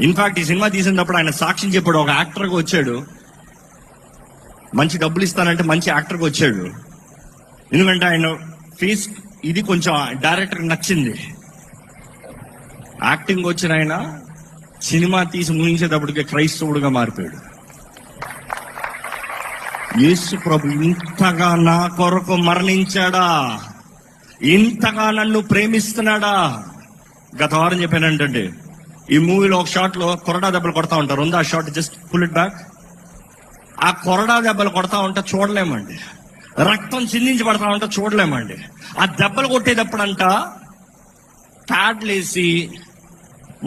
In fact ఈ cinema తీసినప్పుడు ఆయన సాక్ష్యం చెప్పాడు. ఒక యాక్టర్గా వచ్చాడు, మంచి డబ్బులు ఇస్తానంటే మంచి యాక్టర్గా వచ్చాడు. ఎందుకంటే ఆయన ఫేస్ ఇది కొంచెం డైరెక్టర్కి నచ్చింది. యాక్టింగ్ వచ్చిన ఆయన సినిమా తీసి ముగించేటప్పటికే క్రైస్తవుడుగా మారిపోయాడు. యేసు ప్రభు ఇంతగా నా కొరకు మరణించాడా, ఇంతగా నన్ను ప్రేమిస్తున్నాడా. గత వారం చెప్పానంటే ఈ మూవీలో ఒక షాట్ లో కొరడా దెబ్బలు కొడతా ఉంటారు. ఆ shot just pull it back. ఆ కొరడా దెబ్బలు కొడతా ఉంటే చూడలేమండి. రక్తం చిందించబడతా ఉంటే చూడలేమండి. ఆ దెబ్బలు కొట్టేటప్పుడంట ప్యాడ్లేసి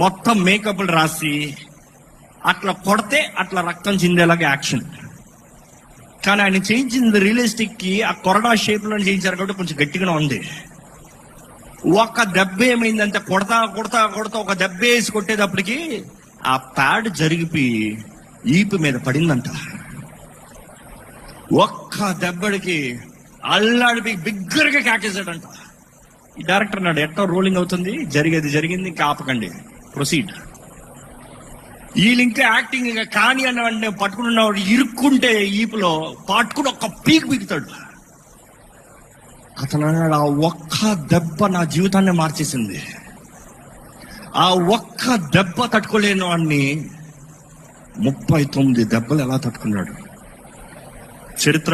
మొత్తం మేకప్లు రాసి అట్లా కొడితే అట్లా రక్తం చిందేలాగా యాక్షన్. కానీ ఆయన చేయించింది రియలిస్టిక్ కి ఆ కొరడా షేప్ లో చేయించారు కాబట్టి కొంచెం గట్టిగానే ఉంది. ఒక దెబ్బ ఏమైందంటే కొడతా కొడతా కొడతా ఒక దెబ్బ వేసి కొట్టేటప్పటికి ఆ ప్యాడ్ జరిగిపోయి ఈపు మీద పడిందంట. ఒక్క దెబ్బడికి అల్లాడిపోయి బిగ్గరగా కేకేశాడంట. ఈ డైరెక్టర్ అన్నాడు, ఎట్టో రోలింగ్ అవుతుంది, జరిగేది జరిగింది, ఇంకా ఆపకండి, ప్రొసీడ్. వీళ్ళు ఇంకా యాక్టింగ్ ఇంకా కానీ అన్న పట్టుకున్నవాడు ఇరుక్కుంటే ఈపులో పట్టుకుని ఒక్క పీక్ పీకుతాడు. అతను అన్నాడు, ఆ ఒక్క దెబ్బ నా జీవితాన్ని మార్చేసింది. ఆ ఒక్క దెబ్బ తట్టుకోలేని వాడిని 39 దెబ్బలు ఎలా తట్టుకున్నాడు. చరిత్ర